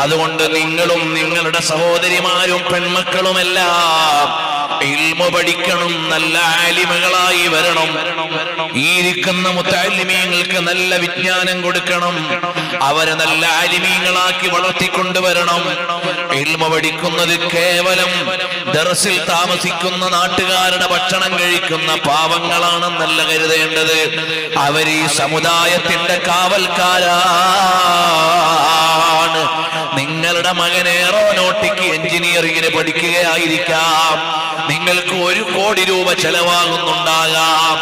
അതുകൊണ്ട് നിങ്ങളും നിങ്ങളുടെ സഹോദരിമാരും പെൺമക്കളുമെല്ലാം ഇൽമു പഠിക്കണം, നല്ല ആലിമകളായി വരണം. ഈ ഇരിക്കുന്ന മുത്തഅല്ലിമീങ്ങൾക്ക് നല്ല വിജ്ഞാനം കൊടുക്കണം, അവരെ നല്ല ആലിമീങ്ങളാക്കി വളർത്തിക്കൊണ്ടുവരണം. ഇൽമു പഠിക്കുന്നത് കേവലം ദർസിൽ താമസിക്കുന്ന നാട്ടുകാരുടെ ഭക്ഷണം കഴിക്കുന്ന പാവങ്ങളാണെന്നല്ല കരുതേണ്ടത്. അവർ ഈ സമുദായത്തിന്റെ കാവൽക്കാരാണ്. നിങ്ങളുടെ മകൻ എയറോനോട്ടിക് എഞ്ചിനീയറിംഗിന് പഠിക്കുകയായിരിക്കാം, നിങ്ങൾക്ക് 1 കോടി രൂപ ചെലവാകുന്നുണ്ടാകാം.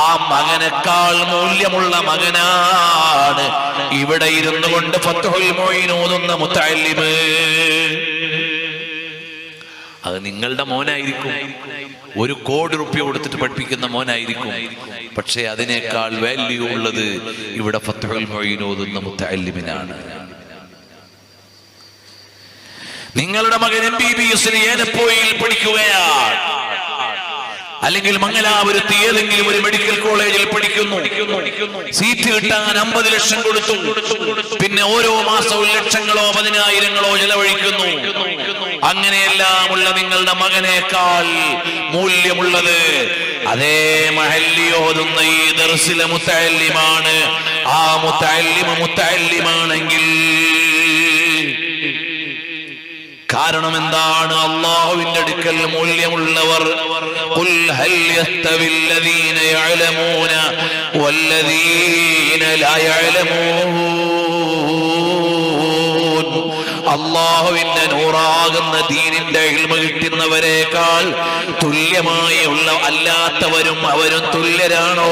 ആ മകനേക്കാൾ മൂല്യമുള്ള മകനാണ് ഇവിടെ ഇരുന്നു കൊണ്ട് ഫത്ഹുൽ മുഈൻ ഓതുന്ന മുത്തഅല്ലിമ്. അത് നിങ്ങളുടെ മോനായിരിക്കും, 1 കോടി രൂപ കൊടുത്തിട്ട് പഠിപ്പിക്കുന്ന മോനായിരിക്കും. പക്ഷെ അതിനേക്കാൾ വാല്യൂ ഉള്ളത് ഇവിടെ ഫത്ഹുൽ മുഈൻ ഓതുന്ന മുത്തഅല്ലിമിനാണ്. നിങ്ങളുടെ മകൻ MBBS-ന് ഏലപ്പോയിൽ പഠിക്കുകയാണ്, അല്ലെങ്കിൽ മംഗലാപുരത്ത് ഏതെങ്കിലും ഒരു മെഡിക്കൽ കോളേജിൽ പഠിക്കുന്നു. സീറ്റ് കിട്ടാൻ 50 ലക്ഷം കൊടുത്തു, പിന്നെ ഓരോ മാസവും ലക്ഷങ്ങളോ 10,000-ങ്ങളോ ചെലവഴിക്കുന്നു. അങ്ങനെയെല്ലാമുള്ള നിങ്ങളുടെ മകനേക്കാൾ മൂല്യമുള്ളത് അതേ മഹല്ലി ഓതുന്ന ഈ ദർസിലെ മുത്തഅല്ലിമാണ്. ആ മുത്തഅല്ലിമാണെങ്കിൽ കാരണം എന്താണ്? അല്ലാഹുവിന്റെ അടുക്കൽ മൂല്യമുള്ളവർ ഖുൽ ഹൽ യസ്തവില്ലദീന യഅലമൂന വല്ലദീന ലാ യഅലമൂൻ. അല്ലാഹുവിന്റെ നൂറാകുന്ന ദീനിന്റെ ഇൽമ കിട്ടുന്നവരെക്കാൾ തുല്യമായി ഉള്ള അല്ലാത്തവരും അവരും തുല്യരാണോ?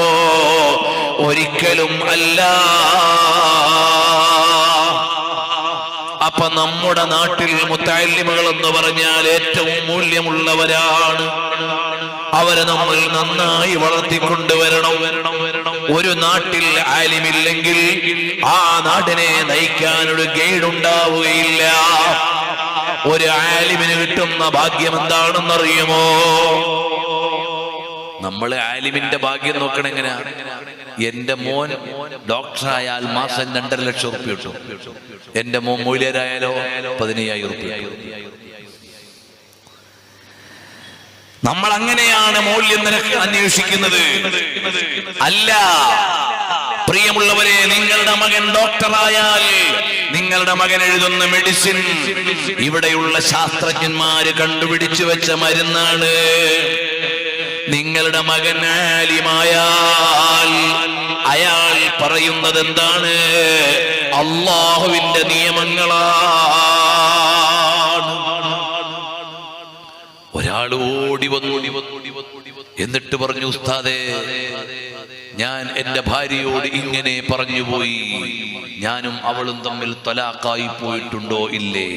ഒരിക്കലും അല്ല. അപ്പൊ നമ്മുടെ നാട്ടിൽ മുത്തഅല്ലിമുകൾ എന്ന് പറഞ്ഞാൽ ഏറ്റവും മൂല്യമുള്ളവരാണ്. അവരെ നമ്മൾ നന്നായി വളർത്തിക്കൊണ്ടുവരണം. ഒരു നാട്ടിൽ ആലിമില്ലെങ്കിൽ ആ നാടിനെ നയിക്കാൻ ഒരു ഗൈഡ് ഉണ്ടാവുകയില്ല. ഒരു ആലിമിന് കിട്ടുന്ന ഭാഗ്യം എന്താണെന്നറിയുമോ? നമ്മളെ ആലിമിന്റെ ഭാഗ്യം നോക്കണം എങ്ങനെയാ? എന്റെ മോൻ ഡോക്ടറായാൽ മാസം 2.5 ലക്ഷം റുപ്യ കിട്ടും. എന്റെ മോൻ മൂല്യരായാലോ 15,000 റുപ്യ. നമ്മൾ അങ്ങനെയാണ് മൂല്യം നിനക്ക് അന്വേഷിക്കുന്നത്. അല്ല പ്രിയമുള്ളവരെ, നിങ്ങളുടെ മകൻ ഡോക്ടറായാൽ നിങ്ങളുടെ മകൻ എഴുതുന്ന മെഡിസിൻ ഇവിടെയുള്ള ശാസ്ത്രജ്ഞന്മാര് കണ്ടുപിടിച്ചു വെച്ച മരുന്നാണ്. നിങ്ങളുടെ മകൻ ആലിമായാൽ അയാൾ പറയുന്നത് എന്താണ്? അല്ലാഹുവിന്റെ നിയമങ്ങളാണ്. ഒരാൾ ഓടി വന്നു, എന്നിട്ട് പറഞ്ഞു, ഉസ്താദേ, ഞാൻ എന്റെ ഭാര്യയോട് ഇങ്ങനെ പറഞ്ഞുപോയി, ഞാനും അവളും തമ്മിൽ തലാഖായി പോയിട്ടുണ്ടോ ഇല്ലേ?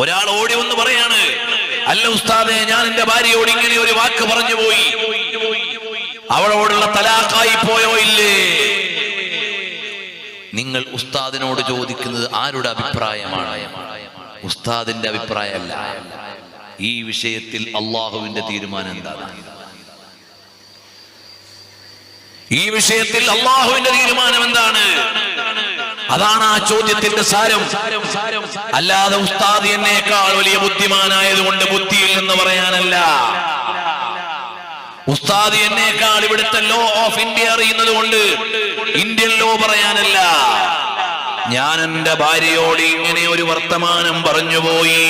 ഒരാൾ ഓടി വന്ന് പറയാണ്, അല്ല ഉസ്താദേ, ഞാൻ എന്റെ ഭാര്യയോട് ഇങ്ങനെ ഒരു വാക്ക് പറഞ്ഞു പോയി, അവളോടുള്ള തലാഖായി പോയോ ഇല്ലേ? നിങ്ങൾ ഉസ്താദിനോട് ചോദിക്കുന്നത് ആരുടെ അഭിപ്രായമാണ്? ഉസ്താദിന്റെ അഭിപ്രായമല്ല. ഈ വിഷയത്തിൽ അള്ളാഹുവിന്റെ തീരുമാനം എന്താണ്? ഈ വിഷയത്തിൽ അള്ളാഹുവിന്റെ തീരുമാനം എന്താണ്? അതാണ് ആ ചോദ്യത്തിന്റെ സാരം. അല്ലാതെ ഉസ്താദ് എന്നേക്കാൾ വലിയ ബുദ്ധിമാനായതുകൊണ്ട് ബുദ്ധിയിൽ എന്ന് പറയാനല്ല. ഉസ്താദ് എന്നേക്കാൾ ഇവിടുത്തെ ലോ ഓഫ് ഇന്ത്യ അറിയുന്നത് കൊണ്ട് ഇന്ത്യൻ ലോ പറയാനല്ല. ഞാൻ എന്റെ ഭാര്യയോട് ഇങ്ങനെ ഒരു വർത്തമാനം പറഞ്ഞുപോയി,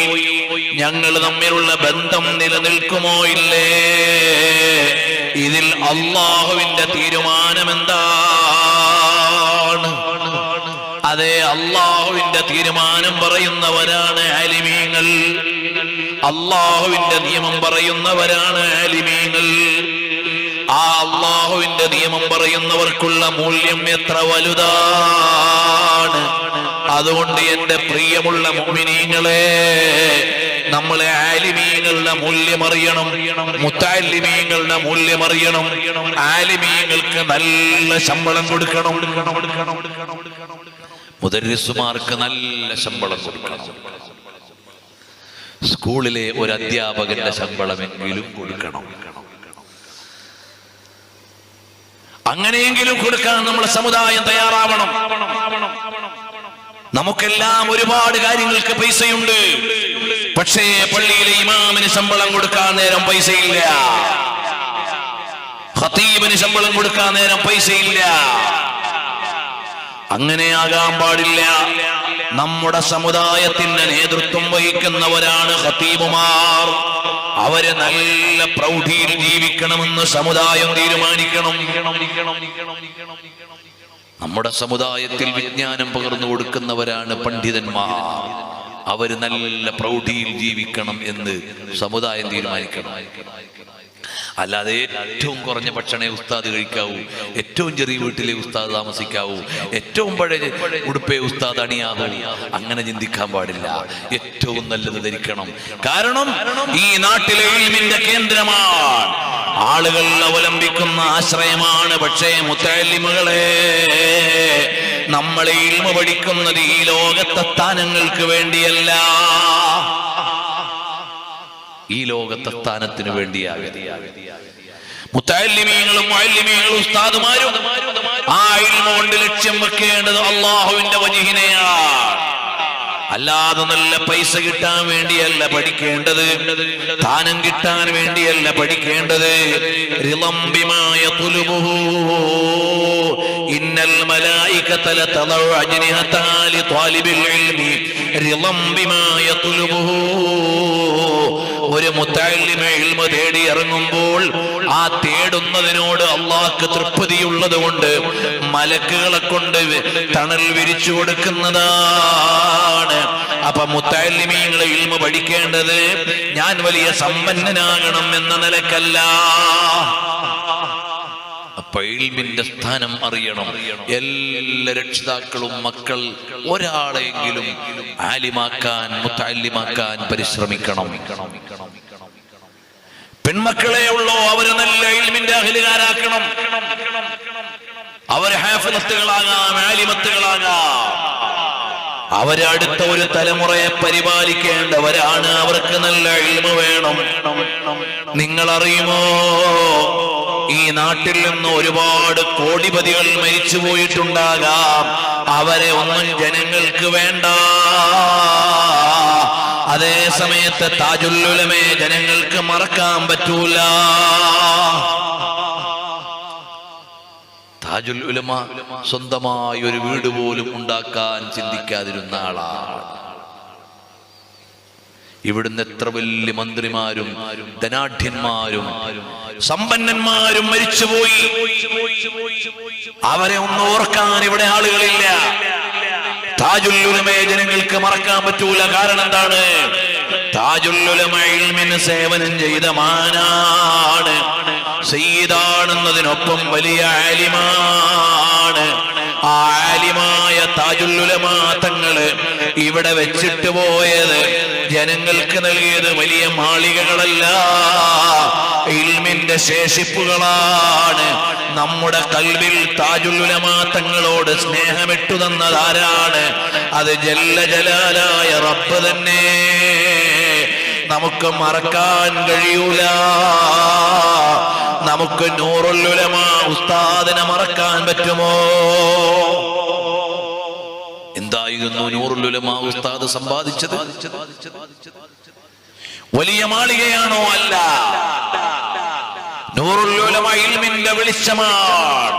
ഞങ്ങൾ തമ്മിലുള്ള ബന്ധം നിലനിൽക്കുമോ ഇല്ലേ? ഇതിൽ അള്ളാഹുവിന്റെ തീരുമാനം എന്താണ്? അതെ, അള്ളാഹുവിന്റെ തീരുമാനം പറയുന്നവരാണ് ആലിമീങ്ങൾ. അള്ളാഹുവിന്റെ നിയമം പറയുന്നവരാണ് ആലിമീങ്ങൾ. ആ അള്ളാഹുവിന്റെ നിയമം പറയുന്നവർക്കുള്ള മൂല്യം എത്ര വലുതാണ്! അതുകൊണ്ട് എന്റെ പ്രിയമുള്ള മുഅ്മിനീങ്ങളെ, നമ്മളെ ആലിമീങ്ങളുടെ മൂല്യമറിയണം, മുത്തഅല്ലിമീങ്ങളുടെ മൂല്യമറിയണം. ആലിമീങ്ങൾക്ക് നല്ല ശമ്പളം കൊടുക്കണം, മുദർരിസുമാർക്ക് നല്ല ശമ്പളം കൊടുക്കണം. സ്കൂളിലെ ഒരു അധ്യാപകന്റെ ശമ്പളമെങ്കിലും കൊടുക്കണം. അങ്ങനെയെങ്കിലും കൊടുക്കാൻ നമ്മുടെ സമുദായം തയ്യാറാവണം. നമുക്കെല്ലാം ഒരുപാട് കാര്യങ്ങൾക്ക് പൈസയുണ്ട്, പക്ഷേ പള്ളിയിലെ ഇമാമിന് ശമ്പളം കൊടുക്കാൻ നേരം പൈസയില്ല, ഖതീബിന് ശമ്പളം കൊടുക്കാൻ നേരം പൈസയില്ല. അങ്ങനെയാകാൻ പാടില്ല. നമ്മുടെ സമുദായത്തിന്റെ നേതൃത്വം വഹിക്കുന്നവരാണ് ഖതീബുമാർ. അവര് നല്ല പ്രൗഢിയിൽ ജീവിക്കണമെന്ന് സമുദായം തീരുമാനിക്കണം. നമ്മുടെ സമുദായത്തിൽ വിജ്ഞാനം പകർന്നു കൊടുക്കുന്നവരാണ് പണ്ഡിതന്മാർ. അവര് നല്ല പ്രൗഢിയിൽ ജീവിക്കണം എന്ന് സമുദായം തീരുമാനിക്കണം. അല്ലാതെ ഏറ്റവും കുറഞ്ഞ ഭക്ഷണേ ഉസ്താദ് കഴിക്കാവൂ, ഏറ്റവും ചെറിയ വീട്ടിലെ ഉസ്താദ് താമസിക്കാവൂ, ഏറ്റവും പഴയ ഉടുപ്പേ ഉസ്താദ് അണിയാവൂ, അങ്ങനെ ചിന്തിക്കാൻ പാടില്ല. ഏറ്റവും നല്ലത് ധരിക്കണം. കാരണം ഈ നാട്ടിലെ ഇൽമിന്റെ കേന്ദ്രമാണ്, ആളുകൾ അവലംബിക്കുന്ന ആശ്രയമാണ്. പക്ഷേ മുത്തഅല്ലിമുകളെ, നമ്മളെ ഇൽമ പഠിക്കുന്നത് ഈ ലോകത്തെ സ്ഥാനങ്ങൾക്ക് വേണ്ടിയല്ല, ഈ ലോകത്തെ സ്ഥാനത്തിന് വേണ്ടിയാകരുത്. മുത്തഅല്ലിമീങ്ങളും മുഅല്ലിമീങ്ങളും ഉസ്താദുമാരും ആ ഇൽമ കൊണ്ട് ലക്ഷ്യം വെക്കേണ്ടത് അല്ലാഹുവിന്റെ വജ്ഹിനെയാണ്. അല്ലാതെ നല്ല പൈസ കിട്ടാൻ വേണ്ടിയല്ല പഠിക്കേണ്ടത്, സ്ഥാനം കിട്ടാൻ വേണ്ടിയല്ല പഠിക്കേണ്ടത്. റിളം ബിമാ യത്ലുബുഹു ഇന്നൽ മലായികത ലതദഉ അജ്നിഹതാ ലിത്വാലിബിൽ ഇൽമി റിളം ബിമാ യത്ലുബുഹു. ഒരു മുത്തഅല്ലിമ് ഇൽമ തേടി ഇറങ്ങുമ്പോൾ ആ തേടുന്നതിനോട് അല്ലാഹുക്ക് തൃപ്തിയുള്ളത് കൊണ്ട് മലക്കുകളെ കൊണ്ട് തണൽ വിരിച്ചു കൊടുക്കുന്നതാണ്. അപ്പൊ മുത്തഅല്ലിമീങ്ങൾ ഇൽമ പഠിക്കേണ്ടത് ഞാൻ വലിയ സമ്പന്നനാകണം എന്ന നിലക്കല്ല. അപ്പൊ ഇൽമിന്റെ സ്ഥാനം അറിയണം. എല്ലാ രക്ഷിതാക്കളും മക്കൾ ഒരാളെങ്കിലും ആലിമാക്കാൻ, മുത്തഅല്ലിമാക്കാൻ പരിശ്രമിക്കണം. പെൺമക്കളെ ഉള്ളോ, അവര് നല്ല ഇൽമിന്റെ അഹ്ലുകാരാക്കണം. അവര് ഹാഫിളത്തുകളാകാം, ആലിമത്തുകളാകാം. അവര് അടുത്ത ഒരു തലമുറയെ പരിപാലിക്കേണ്ടവരാണ്. അവർക്ക് നല്ല ഇൽമ വേണം. നിങ്ങൾ അറിയുമോ, ഈ നാട്ടിൽ നിന്ന് ഒരുപാട് കോടിപതികൾ മരിച്ചു പോയിട്ടുണ്ടാകാം. അവരെ ഒന്നും ജനങ്ങൾക്ക് വേണ്ട. അതേ സമയത്ത് താജുൽ ഉലമയെ ജനങ്ങൾക്ക് മറക്കാൻ പറ്റൂല. താജുൽ ഉലമ സ്വന്തമായി ഒരു വീട് പോലും ഉണ്ടാക്കാൻ ചിന്തിക്കാതിരുന്ന ആളാണ്. ഇവിടുന്ന് എത്ര വലിയ മന്ത്രിമാരും ധനാഢ്യന്മാരും സമ്പന്നന്മാരും മരിച്ചുപോയി. അവരെ ഒന്ന് ഓർക്കാൻ ഇവിടെ ആളുകളില്ല. താജുൽ ഉലമയെ ജനങ്ങൾക്ക് മറക്കാൻ പറ്റൂല. കാരണം എന്താണ്? താജുൽ ഉലമ ഇൽമിന് സേവനം ചെയ്ത മാനാണ്, സയ്യിദാണെന്നതിനൊപ്പം വലിയ ആലിമാണ്. ആ ആലിമായ താജുൽ ഉലമ തങ്ങള് ഇവിടെ വെച്ചിട്ട് പോയത്, ജനങ്ങൾക്ക് നൽകിയത് വലിയ മാളികകളല്ല, ഇൽമിന്റെ ശേഷിപ്പുകളാണ്. നമ്മുടെ കൽവിൽ താജുൽ ഉലമ തങ്ങളോട് സ്നേഹമിട്ടു തന്നതാരാണ്? അത് ജല്ല ജലാലായ റബ്ബ് തന്നെ. നമുക്ക് മറക്കാൻ കഴിയൂല. നമുക്ക് നൂറുൽ ഉലമ ഉസ്താദിനെ മറക്കാൻ പറ്റുമോ? എന്തായിരുന്നു നൂറുൽ ഉലമ ഉസ്താദ് സമ്പാദിച്ചത്? വലിയ മാളികയാണോ? അല്ല. നൂറുൽ ഉലമ ഇൽമിന്റെ വെളിച്ചമാണ്.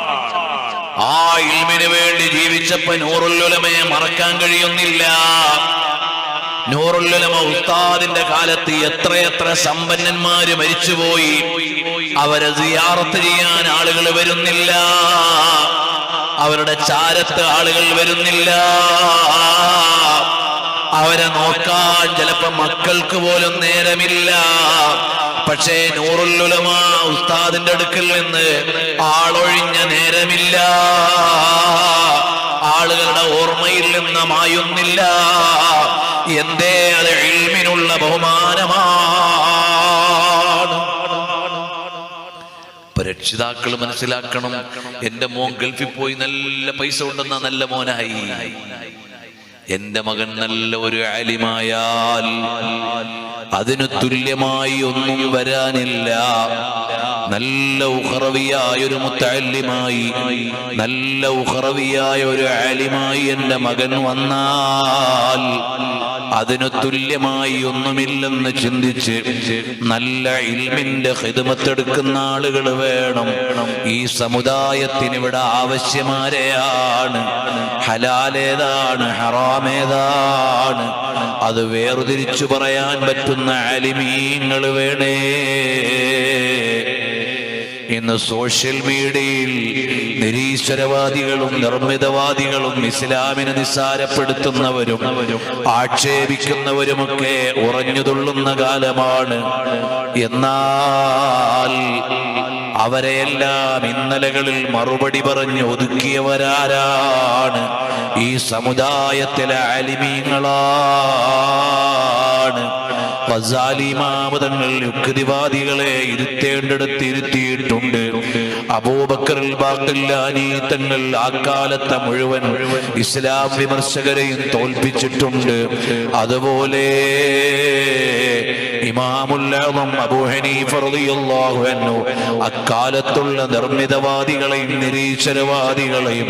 ആ ഇൽമിന് വേണ്ടി ജീവിച്ചപ്പോ നൂറുൽ ഉലമയെ മറക്കാൻ കഴിയുന്നില്ല. നൂറുൽ ഉലമ ഉസ്താദിന്റെ കാലത്ത് എത്രയെത്ര സമ്പന്നന്മാര് മരിച്ചുപോയി. അവരെ സിയാറത്ത് ചെയ്യാൻ ആളുകൾ വരുന്നില്ല, അവരുടെ ചാരത്ത് ആളുകൾ വരുന്നില്ല, അവരെ നോക്കാൻ ചിലപ്പോ മക്കൾക്ക് പോലും നേരമില്ല. പക്ഷേ നൂറുൽ ഉലമ ഉസ്താദിന്റെ അടുക്കൽ നിന്ന് ആളൊഴിഞ്ഞ നേരമില്ല, ആളുകളുടെ ഓർമ്മയിൽ നിന്ന് മായുന്നില്ല. എന്തേ? അത് ഇൽമിനുള്ള ബഹുമാനമാണ്. രക്ഷിതാക്കൾ മനസ്സിലാക്കണം, എന്റെ മോൻ ഗൾഫിൽ പോയി നല്ല പൈസ ഉണ്ടെന്ന നല്ല മോനായി, എന്റെ മകൻ നല്ല ഒരു ആലിമായാൽ അതിനു തുല്യമായി ഒന്നും വരാനില്ല. നല്ല ഉഖറവിയായ ഒരു മുത്തഅല്ലിമായി, നല്ല ഉഖറവിയായ ഒരു ആലിമായി എന്റെ മകൻ വന്നാൽ അതിനു തുല്യമായി ഒന്നുമില്ലെന്ന് ചിന്തിച്ച് നല്ല ഇൽമിന്റെ ഖിദ്മത്തെടുക്കുന്ന ആളുകൾ വേണം. ഈ സമുദായത്തിന് ഇവിടെ ആവശ്യമാരെയാണ്. ഹലാലേതാണ്, ഹറാമേതാണ് അത് വേർതിരിച്ചു പറയാൻ പറ്റുന്ന ആലിമീങ്ങൾ വേണേ. ഇന്ന് സോഷ്യൽ മീഡിയയിൽ നിരീശ്വരവാദികളും നിർമ്മിതവാദികളും ഇസ്ലാമിനെ നിസ്സാരപ്പെടുത്തുന്നവരും ആക്ഷേപിക്കുന്നവരുമൊക്കെ ഉറഞ്ഞുതുള്ളുന്ന കാലമാണ്. എന്നാൽ അവരെയെല്ലാം ഇന്നലകളിൽ മറുപടി പറഞ്ഞ് ഒതുക്കിയവരാരാണ്? ഈ സമുദായത്തിലെ ആലിമീങ്ങളാണ്. ഗസാലി ഇമാം തങ്ങൾ യുക്തിവാദികളെ ഇരുത്തേണ്ടിടത്ത് ഇരുത്തിയിട്ടുണ്ട്. അബൂബക്കർ ബാഖിലാനി തങ്ങൾ ആ മുഴുവൻ ഇസ്ലാം വിമർശകരെയും തോൽപ്പിച്ചിട്ടുണ്ട്. അതുപോലെ ഇമാമുൽ അഅ്ളം അബൂ ഹനീഫ റളിയല്ലാഹു അൻഹു അക്കാലത്തുള്ള നിർമ്മിതവാദികളെയും നിരീശ്വരവാദികളെയും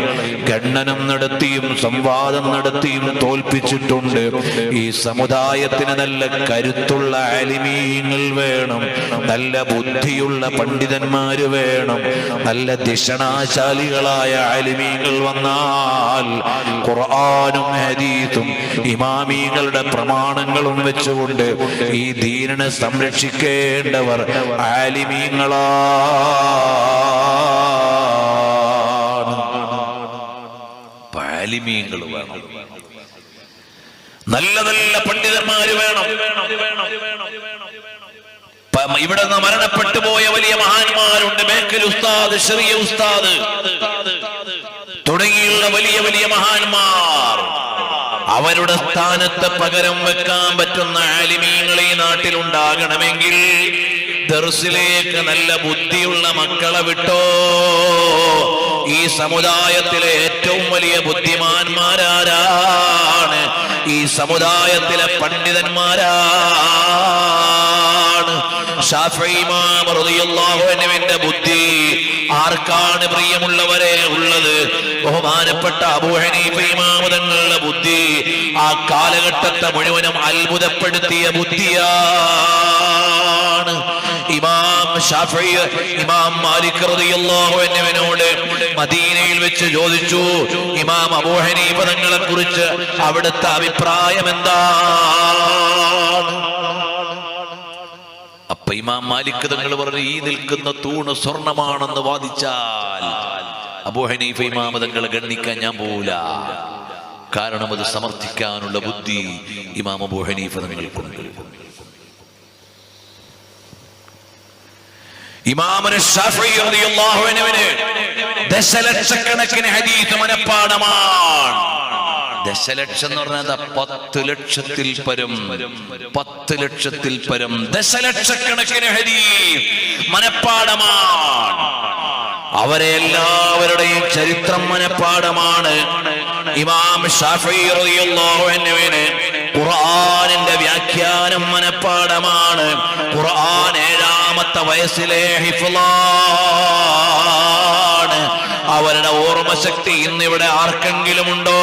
ഖണ്ഡനം നടത്തിയും സംവാദം നടത്തിയും തോൽപ്പിച്ചിട്ടുണ്ട്. ഈ സമുദായത്തിന് നല്ല കരുത്തുള്ള ആലിമീങ്ങൾ വേണം, നല്ല ബുദ്ധിയുള്ള പണ്ഡിതന്മാര് വേണം. നല്ല ദിഷണാശാലികളായ ആലിമീങ്ങൾ വന്നാൽ ഖുർആനും ഹദീസും ഇമാമീങ്ങളുടെ പ്രമാണങ്ങളും വെച്ചുകൊണ്ട് ഈ ദീനിനെ സംരക്ഷിക്കേണ്ടവർ ആലിമീങ്ങളാണ്. ആലിമീങ്ങൾ വേണം, നല്ല നല്ല പണ്ഡിതന്മാര് വേണം. ഇവിടെ നിന്ന് മരണപ്പെട്ടു പോയ വലിയ മഹാന്മാരുണ്ട്. ബേക്കൽ ഉസ്താദ്, ഷറിയ ഉസ്താദ് തുടങ്ങിയുള്ള വലിയ വലിയ മഹാന്മാർ. അവരുടെ സ്ഥാനത്ത് പകരം വെക്കാൻ പറ്റുന്ന ആലിമീങ്ങൾ ഈ നാട്ടിലുണ്ടാകണമെങ്കിൽ ദർസിലേക്ക് നല്ല ബുദ്ധിയുള്ള മക്കളെ വിട്ടോ. ഈ സമുദായത്തിലെ ഏറ്റവും വലിയ ബുദ്ധിമാന്മാരാരാണ്? ഈ സമുദായത്തിലെ പണ്ഡിതന്മാരാണ്. ശാഫിഈ ഇമാം റളിയല്ലാഹു അൻഹുവിന്റെ ബുദ്ധി ആർക്കാണ് പ്രിയമുള്ളവരെ ഉള്ളത്? ബഹുമാനപ്പെട്ട അബൂ ഹനീഫ ഇമാം തങ്ങളുടെ ബുദ്ധി ആ കാലഘട്ടത്തെ മുഴുവനും അത്ഭുതപ്പെടുത്തിയ ബുദ്ധിയാണ്. ഇമാം ശാഫിഈ ഇമാം മാലിക് റളിയല്ലാഹു അൻഹുവിനോട് മദീനയിൽ വെച്ച് ചോദിച്ചു, ഇമാം അബൂ ഹനീഫ തങ്ങളെ കുറിച്ച് അവിടുത്തെ അഭിപ്രായം എന്താണ്? അപ്പൊ ഇമാം മാലിക് തങ്ങൾ പറഞ്ഞു, ഈ നിൽക്കുന്ന തൂണ് സ്വർണമാണെന്ന് വാദിച്ചാൽ അബൂ ഹനീഫ ഇമാം തങ്ങളെ ഗണ്ണിക്കാൻ ഞാൻ പോവില്ല. കാരണം അത് സമർത്ഥിക്കാനുള്ള ബുദ്ധി ഇമാം അബൂ ഹനീഫ തങ്ങൾക്കുണ്ട്. ഇമാമുന ശാഫിഈ റളിയല്ലാഹു അൻഹുവിന് ദശലക്ഷക്കണക്കിന് ഹദീസ് മനപ്പാഠമാണ്. ദശലക്ഷം എന്ന് പറഞ്ഞാൽ 10 ലക്ഷത്തിൽ പരം, 10 ലക്ഷത്തിൽ പരം ദശലക്ഷക്കണക്കിന് ഹദീസ് മനപ്പാഠമാണ്. അവരെ എല്ലാവരുടെയും ചരിത്രം മനപ്പാഠമാണ്. ഇമാം ശാഫിഈ റളിയല്ലാഹു അൻഹുവിന് ഖുർആനിന്റെ വ്യാഖ്യാനം മനപ്പാഠമാണ്. ഖുർആൻ 7ാമത്തെ വയസ്സിലെ ഹിഫ്ളാണ്. അവരുടെ ഓർമ്മശക്തി ഇന്നിവിടെ ആർക്കെങ്കിലും ഉണ്ടോ?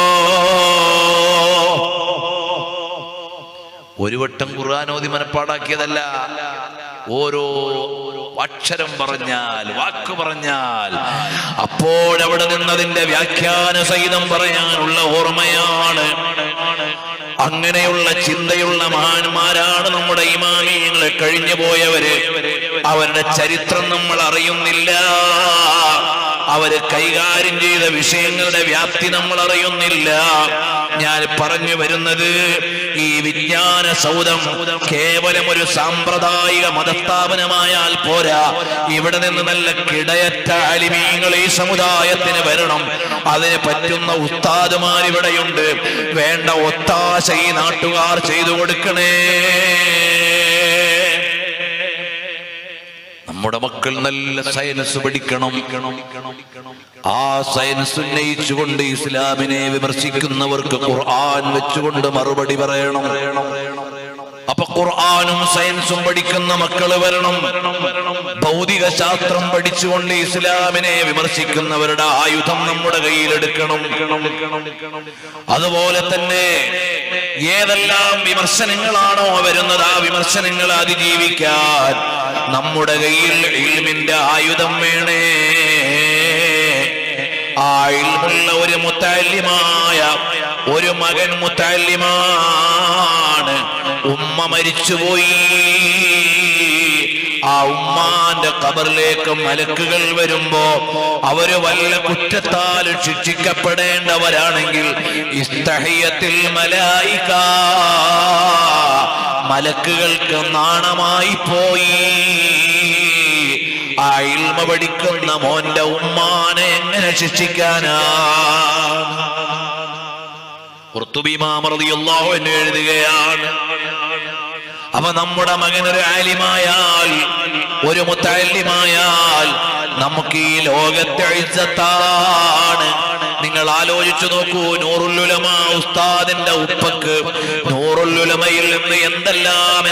ഒരു വട്ടം ഖുർആൻ ഓതി മനപ്പാടാക്കിയതല്ല. ഓരോ അക്ഷരം പറഞ്ഞാൽ, വാക്ക് പറഞ്ഞാൽ അപ്പോഴവിടെ നിന്നതിന്റെ വ്യാഖ്യാന സഹിതം പറയാനുള്ള ഓർമ്മയാണ്. അങ്ങനെയുള്ള ചിന്തയുള്ള മഹാന്മാരാണ് നമ്മുടെ ഇമാമിയങ്ങളെ കഴിഞ്ഞു പോയവര്. അവരുടെ ചരിത്രം നമ്മൾ അറിയുന്നില്ല. അവര് കൈകാര്യം ചെയ്ത വിഷയങ്ങളുടെ വ്യാപ്തി നമ്മൾ അറിയുന്നില്ല. ഞാൻ പറഞ്ഞു വരുന്നത്, ഈ വിജ്ഞാന സൗധം കേവലം ഒരു സാമ്പ്രദായിക മതസ്ഥാപനമായാൽ പോരാ. ഇവിടെ നിന്ന് നല്ല കിടയറ്റ ആലിമീങ്ങൾ ഈ സമുദായത്തിന് വരണം. അതിന് പറ്റുന്ന ഉസ്താദുമാർ ഇവിടെയുണ്ട്. വേണ്ട ഒത്താശ ഈ നാട്ടുകാർ ചെയ്തു കൊടുക്കണേ. നമ്മുടെ മക്കൾ നല്ല സയൻസ് പഠിക്കണം. ആ സയൻസ് ഉന്നയിച്ചുകൊണ്ട് ഇസ്ലാമിനെ വിമർശിക്കുന്നവർക്ക് ഖുർആൻ വെച്ചുകൊണ്ട് മറുപടി പറയണം. അപ്പൊ ഖുർആനും സയൻസും പഠിക്കുന്ന മക്കള് വരണം. ഭൗതിക ശാസ്ത്രം പഠിച്ചുകൊണ്ട് ഇസ്ലാമിനെ വിമർശിക്കുന്നവരുടെ ആയുധം നമ്മുടെ കയ്യിലെടുക്കണം. അതുപോലെ തന്നെ ഏതെല്ലാം വിമർശനങ്ങളാണോ വരുന്നത്, ആ വിമർശനങ്ങൾ അതിജീവിക്കാൻ നമ്മുടെ കയ്യിൽ ഇൽമിന്റെ ആയുധം വേണേ. ആ ഇൽമുള്ള ഒരു മുത്തഅല്ലിമായ ഒരു മകൻ മുത്തഅല്ലിമാണ്. ഉമ്മ മരിച്ചുപോയി. ആ ഉമ്മാന്റെ ഖബറിലേക്ക് മലക്കുകൾ വരുമ്പോ അവര് വല്ല കുറ്റത്താൽ ശിക്ഷിക്കപ്പെടേണ്ടവരാണെങ്കിൽ ഇസ്തഹിയത്തിൽ മലായിക, മലക്കുകൾക്ക് നാണമായി പോയി. ആ ഇൽമ പഠിക്കുന്ന മോന്റെ ഉമ്മാനെ എങ്ങനെ ശിക്ഷിക്കാനാ? ഖുർത്തുബി ഇമാം റളിയല്ലാഹു അൻഹു എഴുതുകയാണ്, അപ്പൊ നമ്മുടെ മകൻ ഒരു ആലിമായാൽ, ഒരു മുത്തഅല്ലിമായാൽ നമുക്ക് ഈ ലോകത്തെ ഇസ്സത്താണ്. നിങ്ങൾ ആലോചിച്ചു നോക്കൂ, നൂറുൽ ഉലമ ഉസ്താദിന്റെ ഉപ്പക്ക് നൂറുൽ ഉലമയിൽ നിന്ന്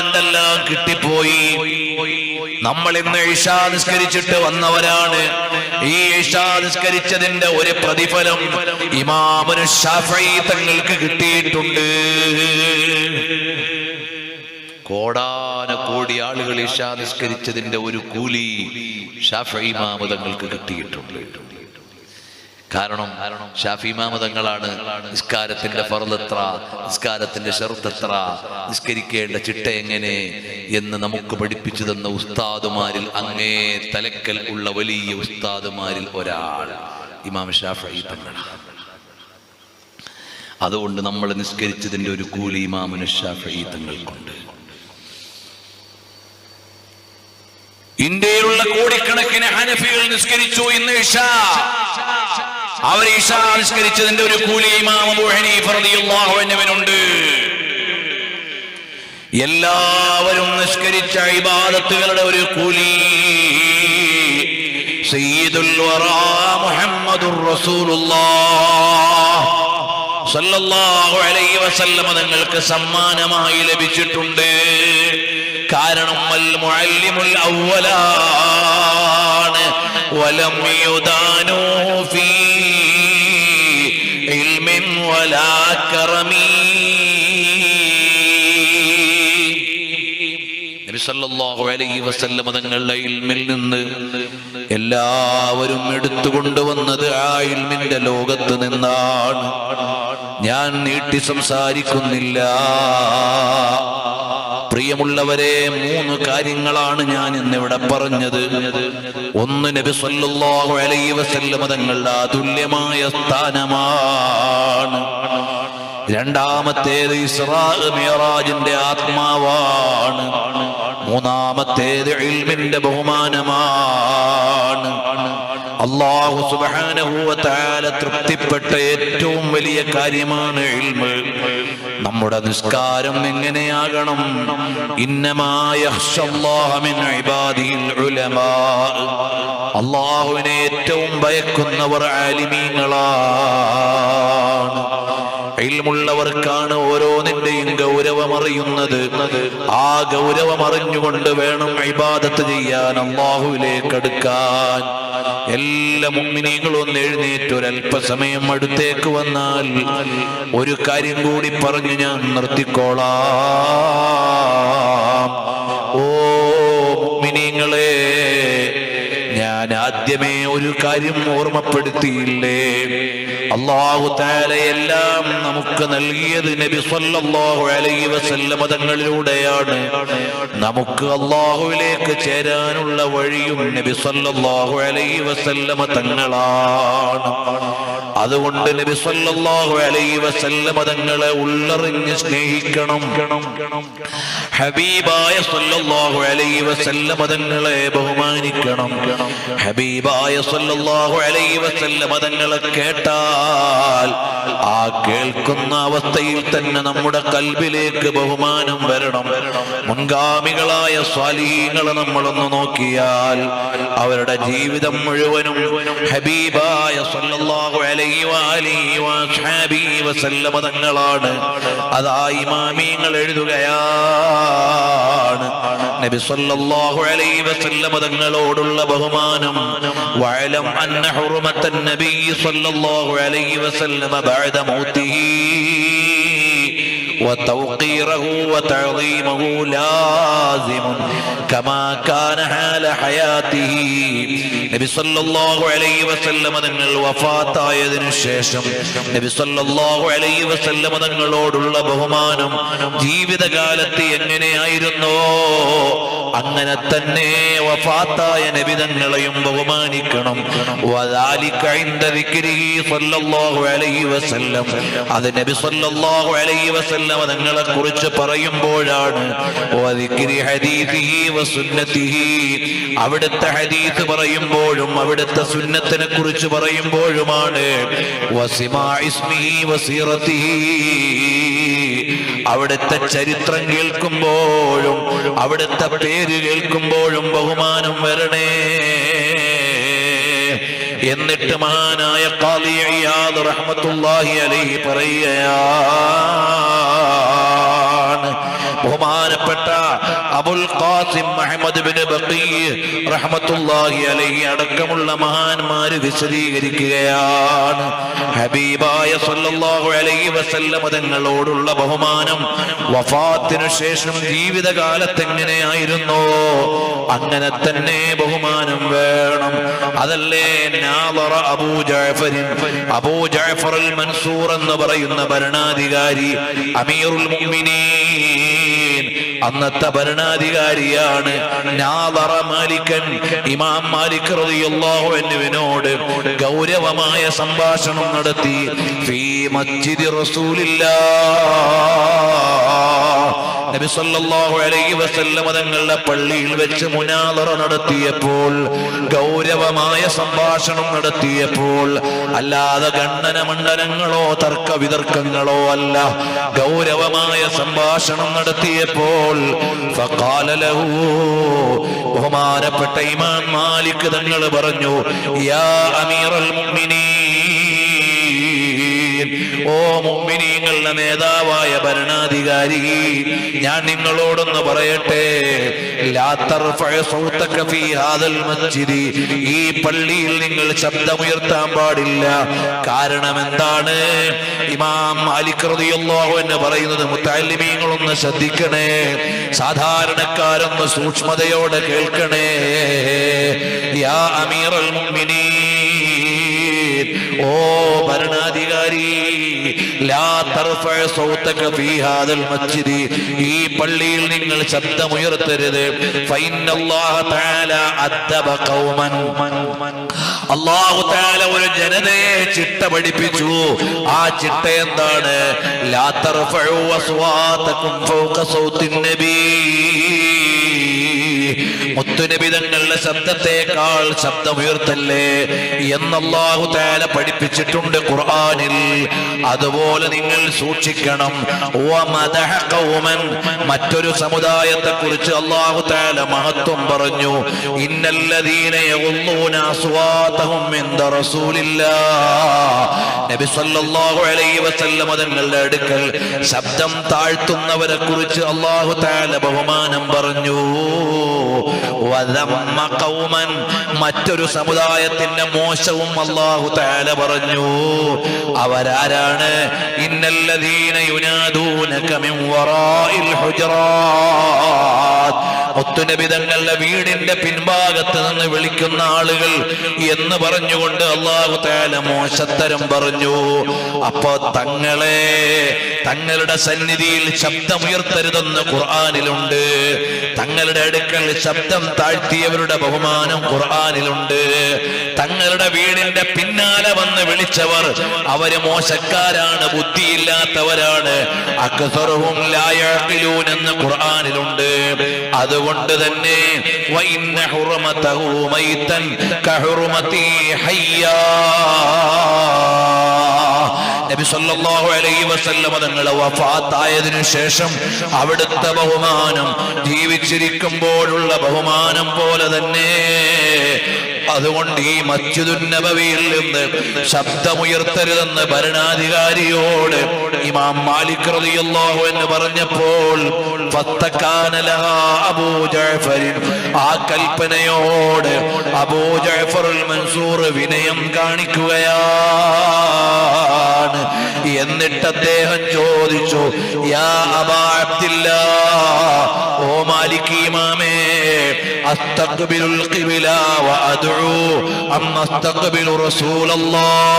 എന്തെല്ലാം കിട്ടിപ്പോയി. നമ്മൾ ഇന്ന് ഇശാ നിസ്കരിച്ചിട്ട് വന്നവരാണ്. ഈ ഇശാ നിസ്കരിച്ചതിന്റെ ഒരു പ്രതിഫലം ഇമാമുൽ ശാഫഈ തങ്ങൾക്ക് കിട്ടിയിട്ടുണ്ട്. കോടാനകോടി ആളുകൾ ഇശാ നിസ്കരിച്ചതിന്റെ ഒരു കൂലി ശാഫഈ ഇമാം തങ്ങൾക്ക് കിട്ടിയിട്ടുണ്ട്. കാരണം ശാഫി ഇമാം തങ്ങളാണ് നിസ്കാരത്തിന്റെ ഫർള് എത്ര, നിസ്കാരത്തിന്റെ ശർത്ത് എത്ര, നിസ്കരിക്കേണ്ട ചിട്ട എങ്ങനെ എന്ന് നമുക്ക് പഠിപ്പിച്ചു തന്ന ഉസ്താദുമാരിൽ അങ്ങേ തലക്കൽ ഉള്ള വലിയ ഉസ്താദുമാരിൽ ഒരാൾ ഇമാം ശാഫഈ തങ്ങളാണ്. അതുകൊണ്ട് നമ്മൾ നിസ്കരിച്ചതിന്റെ ഒരു കൂലി ഇമാമുൽ ശാഫഈ തങ്ങൾക്കുണ്ട്. ഇന്ത്യയിലുള്ള കോടിക്കണക്കിന് ഹനഫികൾ നിസ്കരിച്ചു ഇന്ന് ഇശാ. അവർ ഇശാ നിസ്കരിച്ചതിന്റെ ഒരു കൂലി ഇമാം അബൂ ഹനീഫ റളിയല്ലാഹു അൻഹുവിനുണ്ട്. എല്ലാവരും നിസ്കരിച്ച ഇബാദത്തുകളുടെ ഒരു കൂലി സയ്യിദുൽ വറാ മുഹമ്മദുർ റസൂലുള്ളാഹ് സല്ലല്ലാഹു അലൈഹി വസല്ലം തങ്ങൾക്ക് സമ്മാനമായി ലഭിച്ചിട്ടുണ്ട്. കാരണം അൽ മുഅല്ലിമുൽ അവ്വലാണ് വലം യുദാനു ഫീ ഇൽമിൻ വലാ കറമി. നബി സല്ലല്ലാഹു അലൈഹി വസല്ലം തങ്ങളുടെ ഇൽമിൽ നിന്ന് എല്ലാവരും എടുത്തുകൊണ്ടുവന്നത് ആ ഇൽമിന്റെ ലോകത്ത് നിന്നാണ്. ഞാൻ നീട്ടി സംസാരിക്കുന്നില്ല. പ്രിയമുള്ളവരെ, 3 കാര്യങ്ങളാണ് ഞാൻ ഇന്നിവിടെ പറഞ്ഞത്. ഒന്ന്, നബി സല്ലല്ലാഹു അലൈഹി വസല്ലം തങ്ങളുടെ അതുല്യമായ സ്ഥാനമാണ്. രണ്ടാമത്തേത് ഇസ്റാ മിഅ്റാജിന്റെ ആത്മാവാണ്. മൂന്നാമത്തേത് ഇൽമിന്റെ ബഹുമാനമാണ്. അല്ലാഹു സുബ്ഹാനഹു വ തആല തൃപ്തിപ്പെട്ട ഏറ്റവും വലിയ കാര്യമാണ് ഇൽമ്. നമ്മുടെ നിസ്കാരം എങ്ങനെയാകണം? ഇന്നമാ യഖ്ശല്ലാഹ മിൻ ഇബാദിഹിൽ ഉലമാ. അല്ലാഹുവിനെ ഏറ്റവും ഭയക്കുന്നവർ ആലിമീങ്ങളാണ്. ഇൽമുള്ളവർക്കാണ് ഓരോന്നിന്റെയും ഗൗരവം അറിയുന്നത്. ആ ഗൗരവം അറിഞ്ഞുകൊണ്ട് വേണം ഇബാദത്ത് ചെയ്യാൻ, അല്ലാഹുവിലേക്ക് അടുക്കാൻ. എല്ലാ മുഅ്മിനീങ്ങളും ഒന്ന് എഴുന്നേറ്റ് ഒരല്പസമയം അടുത്തേക്ക് വന്നാൽ ഒരു കാര്യം കൂടി പറഞ്ഞു ഞാൻ നിർത്തിക്കോളാം. ഓ മുഅ്മിനീങ്ങളെ, ഞാൻ ആദ്യമേ ഒരു കാര്യം ഓർമ്മപ്പെടുത്തിയില്ലേ? അല്ലാഹു തആല എല്ലാം നമുക്ക് നൽകിയത് നബി സല്ലല്ലാഹു അലൈഹി വസല്ലം തങ്ങളിലൂടെയാണ്. നമുക്ക് അല്ലാഹുവിലേക്ക് ചേരാനുള്ള വഴിയും നബി സല്ലല്ലാഹു അലൈഹി വസല്ലം തങ്ങളാണ്. അതുകൊണ്ട് നബി സല്ലല്ലാഹു അലൈഹി വസല്ലം തങ്ങളെ ഉള്ളറിഞ്ഞ് സ്നേഹിക്കണം. ഹബീബായ സല്ലല്ലാഹു അലൈഹി വസല്ലം തങ്ങളെ ബഹുമാനിക്കണം. ഹബീബായ സല്ലല്ലാഹു അലൈഹി വസല്ലം തങ്ങളെ കേട്ടാൽ ആ കേൾക്കുന്ന അവസ്ഥയിൽ തന്നെ നമ്മുടെ കൽബിലേക്ക് ബഹുമാനം വരണം. മുൻഗാമികളായ സ്വാലിഹീങ്ങളെ നമ്മളൊന്ന് നോക്കിയാൽ അവരുടെ ജീവിതം മുഴുവനും ഹബീബായ സല്ലല്ലാഹു അലൈഹി വസല്ലമ തങ്ങളാണ്. അതാ ഇമാമിങ്ങൾ എഴുതുകയാണ്, നബി സല്ലല്ലാഹു അലൈഹി വസല്ലമ തങ്ങളോടുള്ള ബഹുമാനം. വഅലം അന്ന ഹുർമത്തൻ നബി സല്ലല്ലാഹു അലൈഹി വസല്ലമ ബഅദ മൗതിഹി وتوقيره وتعظيمه لازم كما كان حال حياته. നബി സല്ലല്ലാഹു അലൈഹി വസല്ലമ തങ്ങൾ വഫാത്തായതിനു ശേഷം നബി സല്ലല്ലാഹു അലൈഹി വസല്ലമ തങ്ങളോടുള്ള ബഹുമാനം ജീവിതകാലത്ത് എങ്ങനെയായിരുന്നോ അങ്ങനെ തന്നെ വഫാത്തായ നബി തങ്ങളെയും ബഹുമാനിക്കണം. വദാലിക ഇൻദ ദിക്രിഹി സല്ലല്ലാഹു അലൈഹി വസല്ലം. അത് നബി സല്ലല്ലാഹു അലൈഹി വസല്ലം തങ്ങളെ കുറിച്ച് പറയുമ്പോഴാണ്. വദിക്രി ഹദീസിഹി വസുന്നതിഹി. അവിടുത്തെ ഹദീസ് പറയുമ്പോഴും അവിടുത്തെ സുന്നത്തിനെ കുറിച്ച് പറയുമ്പോഴുമാണ്. വസിമാഇ ഇസ്മിഹി വസീറതിഹി. അവിടുത്തെ ചരിത്രം കേൾക്കുമ്പോഴും അവിടുത്തെ പേര് കേൾക്കുമ്പോഴും ബഹുമാനം വരണേ. എന്നിട്ട് മഹാനായ ഖാദി ഇയാദ് റഹ്മത്തുള്ളാഹി അലൈഹി പറയുകയാണ്, ബഹുമാനപ്പെട്ട അബുൽ ഖാസിം മുഹമ്മദ് ബിൻ ബഖീ റഹ്മത്തുള്ളാഹി അലൈഹി അടക്കമുള്ള മഹാന്മാര് വിശദീകരിക്കുകയാണ്, ഹബീബായ സല്ലല്ലാഹു അലൈഹി വസല്ലം തങ്ങളോടുള്ള ബഹുമാനം വഫാത്തിനു ശേഷം ജീവിതകാലത്ത് എങ്ങനെയായിരുന്നോ അങ്ങനെ തന്നെ ബഹുമാനം വേണം. അതല്ലേ നാളറ അബൂ ജഅഫർ അൽ മൻസൂർ എന്ന് പറയുന്ന ഭരണാധികാരി, അമീറുൽ മുഅ്മിനീൻ, അന്നത്തെ ഭരണാധികാരിയാണ്. നാളറ മാലിക്കൻ, ഇമാം മാലിക് റളിയല്ലാഹു അൻഹുവിനോട് ഗൗരവമായ സംഭാഷണം നടത്തി. ഫീ മസ്ജിദി റസൂലില്ലാഹ്, നബി സല്ലല്ലാഹു അലൈഹി വസല്ലം തങ്ങളുടെ പള്ളിയിൽ വെച്ച് മുനാദറ നടത്തിയപ്പോൾ, ഗൗരവമായ സംഭാഷണം നടത്തിയപ്പോൾ, അല്ലാതെ ഖണ്ഡന മണ്ഡലങ്ങളോ തർക്ക വിതർക്കങ്ങളോ അല്ല, ഗൗരവമായ സംഭാഷണം നടത്തിയപ്പോൾ ഫഖാല ലഹു, ബഹുമാനപ്പെട്ട ഇമാം മാലിക് തങ്ങൾ പറഞ്ഞു, യാ അമീറൽ മുഅ്മിനീൻ, ഓ മുഅ്മിനീങ്ങളുടെ നേതാവായ ഭരണാധികാരി, ഞാൻ നിങ്ങളോടൊന്ന് പറയട്ടെ, ലാ തർഫഅ സൗതക ഫീ ഹാദൽ മസ്ജിദി, ഈ പള്ളിയിൽ നിങ്ങൾ ശബ്ദമുയർത്താൻ പാടില്ല. കാരണം എന്താണ്? ഇമാം മാലിക് റളിയല്ലാഹു അൻഹു പറയുന്നത്, മുതഅല്ലിമീങ്ങളൊന്ന് ശ്രദ്ധിക്കണേ, സാധാരണക്കാരൊന്ന് സൂക്ഷ്മതയോടെ കേൾക്കണേ. യാ അമീറൽ മുഅ്മിനീൻ, ഓ ഭരണാധികാരി, ലാ തർഫഅ സൗതക ഫീ ഹാദൽ മസ്ജിദി, ഈ പള്ളിയിൽ നിങ്ങൾ ശബ്ദമുയർത്തരുത്. ഫഇന്നല്ലാഹ തആല അദ്ദബ ഖൗമൻ, അല്ലാഹു തആല ഒരു ജനതയെ ചിട്ട പഠിപ്പിച്ചു. ആ ചിട്ട എന്താണ്? ലാ തർഫഉ അസ്വാതകും ഫൗക സൗത്തിൻ നബി, മുത്തുനബി തങ്ങളുടെ ശബ്ദത്തെക്കാൾ ശബ്ദമുയർത്തല്ലേ എന്ന് അല്ലാഹു തആല പഠിപ്പിച്ചിട്ടുണ്ട് ഖുർആനിൽ. അതുപോലെ നിങ്ങൾ സൂക്ഷിക്കണം. വമദഹ ഖൗമൻ, മറ്റൊരു സമുദായത്തെ കുറിച്ച് അല്ലാഹു തആല മഹത്വം പറഞ്ഞു. ഇന്നല്ലദീന യഗുല്ലൂന അസ്വാതഹും ഇൻദ റസൂലില്ലാഹ്, നബി സല്ലല്ലാഹു അലൈഹി വസല്ലം തങ്ങളുടെ അടുക്കൽ ശബ്ദം താഴ്ത്തുന്നവരെ കുറിച്ച് അല്ലാഹു തആല ബഹുമാനം പറഞ്ഞു. വദമ്മ ഖൗമൻ, മറ്റൊരു സമുദായത്തിന്റെ മോശവും അല്ലാഹു തആല പറഞ്ഞു. അവരാരാണ്? ഇന്നല്ലദീന യുനാദൂനക മിൻ വറാഇൽ ഹുജറാത്ത്, മുത്തുനബി തങ്ങളുടെ വീടിന്റെ പിൻഭാഗത്ത് നിന്ന് വിളിക്കുന്ന ആളുകൾ എന്ന് പറഞ്ഞുകൊണ്ട് അല്ലാഹു തആല മോശത്തരം പറഞ്ഞു. അപ്പോ തങ്ങളെ തങ്ങളുടെ സന്നിധിയിൽ ശബ്ദമുയർത്തരുതെന്ന് ഖുർആനിലുണ്ട്. തങ്ങളുടെ അടുക്കൽ ശബ്ദം താഴ്ത്തിയവരുടെ ബഹുമാനം ഖുർആനിലുണ്ട്. തങ്ങളുടെ വീടിന്റെ പിന്നാലെ വന്ന് വിളിച്ചവർ അവര് മോശക്കാരാണ്, ബുദ്ധിയില്ലാത്തവരാണ്. അക്സറുഹും ലാ യഅഖിലൂൻ എന്ന് ഖുർആനിലുണ്ട്. അതുകൊണ്ട് തന്നെ വഇന്ന ഹുർമതഹു മൈതൻ കഹുർമതി ഹയ്യാ, നബി സല്ലല്ലാഹു അലൈഹി വസല്ലം തങ്ങൾ വഫാത്തായതിനു ശേഷം അവിടുത്തെ ബഹുമാനം ജീവിച്ചിരിക്കുമ്പോഴുള്ള ബഹുമാനം പോലെ തന്നെ. അതുകൊണ്ട് ഈ മസ്ജിദുൻ നബവിയിൽ നിന്ന് ശബ്ദമുയർത്തരുതെന്ന് ഭരണാധികാരിയോട് ഇമാം മാലിക് റളിയല്ലാഹു അൻഹു പറഞ്ഞപ്പോൾ ഫത്തകാന ലഹാ അബൂ ജഅഫർ, ആ കൽപ്പനയോട് അബൂ ജഅഫറുൽ മൻസൂർ വിനയം കാണിക്കുകയാണ്. എന്നിട്ട് അദ്ദേഹം ചോദിച്ചു, യാ അബാ അബ്ദില്ലാഹ്, ഓ മാലിക് ഇമാമേ, അസ്തഖ്ബിലുൽ ഖിബ്ല വ അദ്ഉ അം അസ്തഖ്ബിലു റസൂലല്ലാഹ്,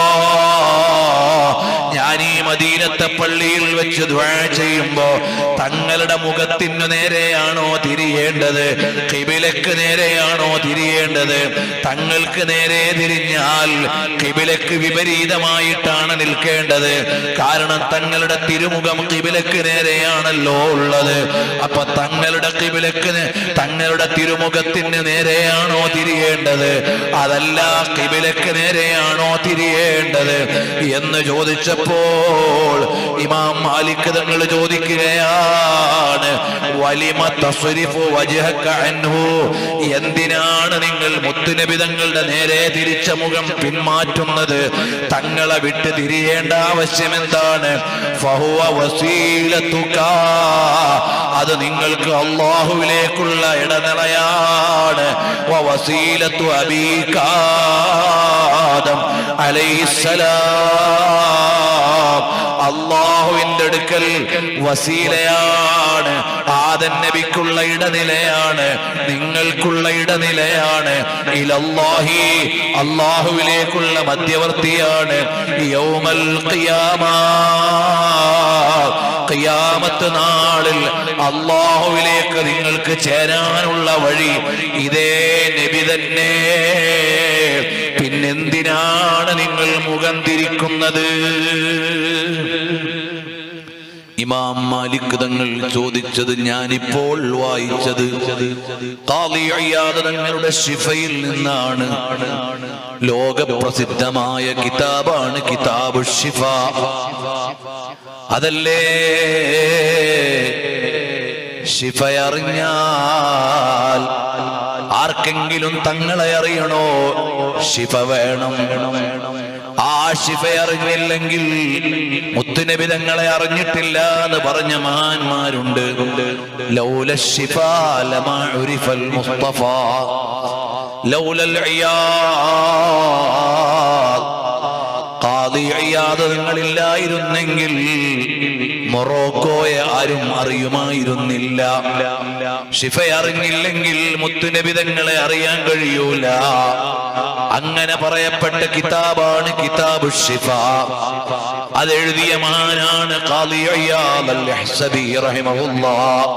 ഞാൻ ഈ മദീനത്തെ പള്ളിയിൽ വെച്ച് ദുആ ചെയ്യുമ്പോ തങ്ങളുടെ മുഖത്തിന് നേരെയാണോ തിരിയേണ്ടത്, ഖിബിലക്ക് നേരെയാണോ തിരിയേണ്ടത്? തങ്ങൾക്ക് നേരെ തിരിഞ്ഞാൽ ഖിബിലക്ക് വിപരീതമായിട്ടാണ് നിൽക്കേണ്ടത്. കാരണം തങ്ങളുടെ തിരുമുഖം ഖിബിലക്ക് നേരെയാണല്ലോ ഉള്ളത്. അപ്പൊ തങ്ങളുടെ തങ്ങളുടെ തിരുമുഖത്തിന് നേരെയാണോ തിരിയേണ്ടത്, അതല്ല ഖിബിലക്ക് നേരെയാണോ തിരിയേണ്ടത് എന്ന് ചോദിച്ചപ്പോൾ ഇമാം മാലിക് തങ്ങൾ ചോദിക്കുകയാണ്, വലിമ തസ്രിഫു വജ്ഹക അൻഹു, എന്തിനാണ് നിങ്ങൾ മുത്തുനബി തങ്ങളുടെ നേരെ തിരിച്ച മുഖം പിന്മാറ്റുന്നത്? തങ്ങളെ വിട്ട് തിരിയേണ്ട ആവശ്യം എന്താണ്? ഫഹുവ വസീലതുക, അത് നിങ്ങൾക്ക് അല്ലാഹുവിലേക്കുള്ള ഇടനിലയാണ്. വസീലത്തു അബീക ആദം അലൈഹിസ്സലാം, അല്ലാഹുവിന്റെ അടുക്കൽ വസീലയാണ്. ആദം നബിക്കുള്ള ഇടനിലയാണ്, നിങ്ങൾക്കുള്ള ഇടനിലയാണ്. ഇലല്ലാഹി, അല്ലാഹുവിലേക്കുള്ള മധ്യവർത്തിയാണ്. യൗമൽ ഖിയാമ, ഖിയാമത്ത് നാളിൽ അല്ലാഹുവിലേക്ക് നിങ്ങൾക്ക് ചേരാനുള്ള വഴി ഇതേ നബി തന്നെ. പിന്നെന്തിനാണ് നിങ്ങൾ മുഖം തിരിക്കുന്നത്? ഇമാം മാലിക് തങ്ങൾ ചോദിച്ചത് ഞാനിപ്പോൾ വായിച്ചത് ഖാദി ഇയാദ് തങ്ങളുടെ ശിഫയിൽ നിന്നാണ്. ലോകപ്രസിദ്ധമായ കിതാബാണ് കിതാബു ശിഫ. അതല്ലേ ശിഫയറിഞ്ഞാൽ ആർക്കെങ്കിലും തങ്ങളെ അറിയണോ? ശിഫ വേണം. ആ ശിഫയറിഞ്ഞില്ലെങ്കിൽ മുത്തുനബി തങ്ങളെ അറിഞ്ഞിട്ടില്ല എന്ന് പറഞ്ഞ മഹാന്മാരുണ്ട്. ലൗല ശിഫാ ലമാ ഉരിഫൽ മുസ്തഫ ലൗലൽ ഇയാദ്, ഖാദി ഇയാദ് തങ്ങളില്ലായിരുന്നെങ്കിൽ മൊറോക്കോയെ ആരും അറിയുമായിരുന്നില്ല. ശിഫ അറിഞ്ഞില്ലെങ്കിൽ മുത്തുനബി തങ്ങളെ അറിയാൻ കഴിയൂല. അങ്ങനെ പറയപ്പെട്ട കിതാബാണ് കിതാബു ശിഫ. അതെഴുതിയ മഹാനാണ് ഖാദി ഇയാദ് അൽ-ഹസബി റഹിമഹുല്ലാഹ്.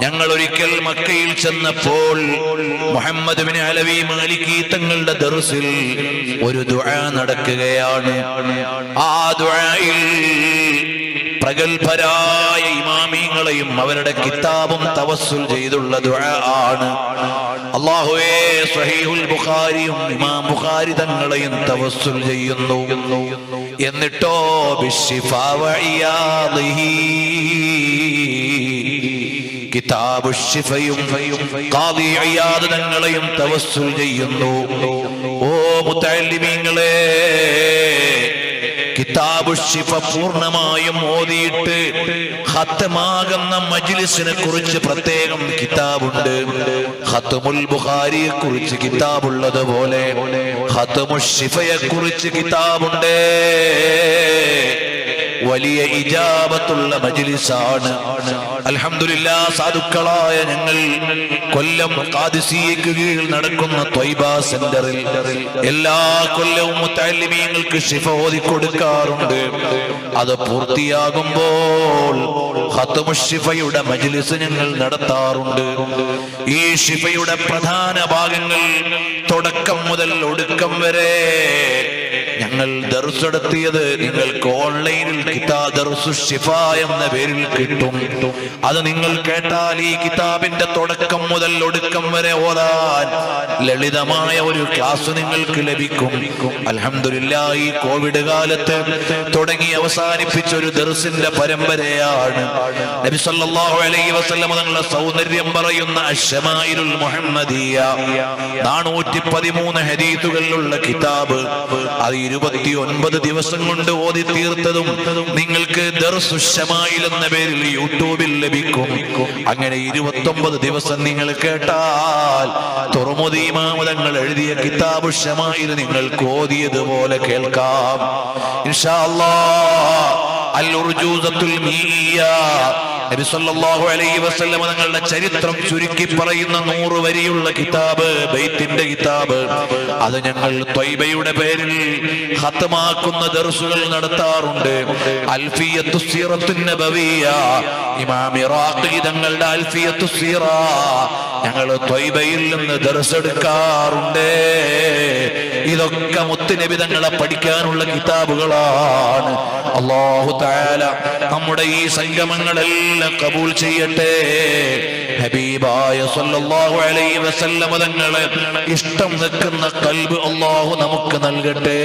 ഞങ്ങൾ ഒരിക്കൽ മക്കയിൽ ചെന്നപ്പോൾ മുഹമ്മദ് ബിൻ അലവി മാലിക്കി തങ്ങളുടെ ദർസിൽ ഒരു ദുആ നടക്കുകയാണ്. ആ ദുആയിൽ പ്രഗൽഭരായ ഇമാമിങ്ങളെയും അവരുടെ കിതാബും തവസ്സുൽ ചെയ്തുള്ള ദുആ ആണ്. അല്ലാഹുവേ, സ്വഹീഹുൽ ബുഖാരിയും ഇമാം ബുഖാരി തങ്ങളെയും തവസ്സുൽ ചെയ്യുന്നു. എന്നിട്ടോ ബിശ്ശിഫാ വഇയാദിഹി, കിതാബു ശിഫയും ഖാദി ഇയാദ് തങ്ങളെയും തവസ്സുൽ ചെയ്യുന്നു. ഓ മുതഅല്ലിമീങ്ങളെ, കിതാബു ശിഫ പൂർണ്ണമായും ഓതിയിട്ട് ഖത്മാകുന്ന മജ്ലിസിനെ കുറിച്ച് പ്രത്യേകം കിതാബുണ്ട്. ഖത്മുൽ ബുഖാരിയെ കുറിച്ച് കിതാബുള്ളതുപോലെ ഖത്മുശ് ശിഫയെ കുറിച്ച് കിതാബുണ്ട്. വലിയ ഇജാബത്തുള്ള മജ്ലിസാണ്. അൽഹംദുലില്ലാഹ്, സാധുക്കളായ ഞങ്ങൾ കൊല്ലം ഖാദിസിയയ്ക്ക് കീഴിൽ നടക്കുന്ന ത്വയ്ബ സെന്ററിൽ എല്ലാ കൊല്ലവും മുതഅല്ലിമീങ്ങൾക്ക് ശിഫ ഓതി കൊടുക്കാറുണ്ട്. അത് പൂർത്തിയാകുമ്പോൾ ഖത്മുശ് ശിഫയുടെ മജ്ലിസ് ഞങ്ങൾ നടത്താറുണ്ട്. ഈ ശിഫയുടെ പ്രധാന ഭാഗങ്ങൾ തുടക്കം മുതൽ ഒടുക്കം വരെ ഞങ്ങൾ ദർസ് നടത്തിയത് നിങ്ങൾക്ക് ഓൺലൈനിൽ കിതാബ് ദർസുശ് ശിഫ എന്ന പേരിൽ കിട്ടും. അത് നിങ്ങൾ കേട്ടാൽ ഈ കിതാബിന്റെ തുടക്കം മുതൽ ഒടുക്കം വരെ ഓതാൻ ലളിതമായ ഒരു ക്ലാസ് നിങ്ങൾക്ക് ലഭിക്കും. അൽഹംദുലില്ലാഹ്, ഈ കോവിഡ് കാലത്ത് തുടങ്ങി അവസാനിപ്പിച്ച ഒരു ദർസിന്റെ പരമ്പരയാണ് നബി സല്ലല്ലാഹു അലൈഹി വസല്ലം തങ്ങളുടെ സൗന്ദര്യം പറയുന്ന അശ്ശമായിലുൽ മുഹമ്മദിയ 413 ഹദീസുകളുള്ള കിതാബ്. അത് 29 ദിവസം കൊണ്ട് ഓതി തീർത്തതും നിങ്ങൾക്ക് ദർസുശ് ശമായിൽ എന്ന പേരിൽ യൂട്യൂബിൽ ലഭിക്കും. അങ്ങനെ 29 ദിവസം നിങ്ങൾ കേട്ടാൽ തുറമുദി ഇമാം തങ്ങൾ എഴുതിയ കിതാബു ശമായിൽ നിങ്ങൾക്ക് ഓതിയതുപോലെ കേൾക്കാം. ഇൻഷാ അല്ലാഹ് അൽ ഉർജൂസത്തുൽ മീയ നബി സല്ലല്ലാഹു അലൈഹി വസല്ലം തങ്ങളുടെ ചരിത്രം ചുരുക്കി പറയുന്ന 100 വരിയുള്ള കിതാബ്, ബൈത്തിന്റെ കിതാബ്, അത് ഞങ്ങൾ ത്വയ്ബയുടെ പേരിൽ ഖത്മാക്കുന്ന ദർസുകൾ നടത്താറുണ്ട്. അൽഫിയത്തുസ് സീറത്തുൻ നബവിയ്യ, ഇമാം ഇറാഖി തങ്ങളുടെ അൽഫിയത്തുസ് സീറ ഞങ്ങൾ ത്വയ്ബയിൽ നിന്ന് ദർസ് എടുക്കാറുണ്ട്. ഇതൊക്കെ മുത്തുനബി തങ്ങളെ പഠിക്കാനുള്ള കിതാബുകളാണ്. അല്ലാഹു തആല നമ്മുടെ ഈ സംഗമങ്ങളെല്ലാം കബൂൽ ചെയ്യട്ടെ. ഹബീബായ സല്ലല്ലാഹു അലൈഹി വസല്ലം തങ്ങളെ ഇഷ്ടം നിൽക്കുന്ന ഖൽബ് അല്ലാഹു നമുക്ക് നൽകട്ടെ.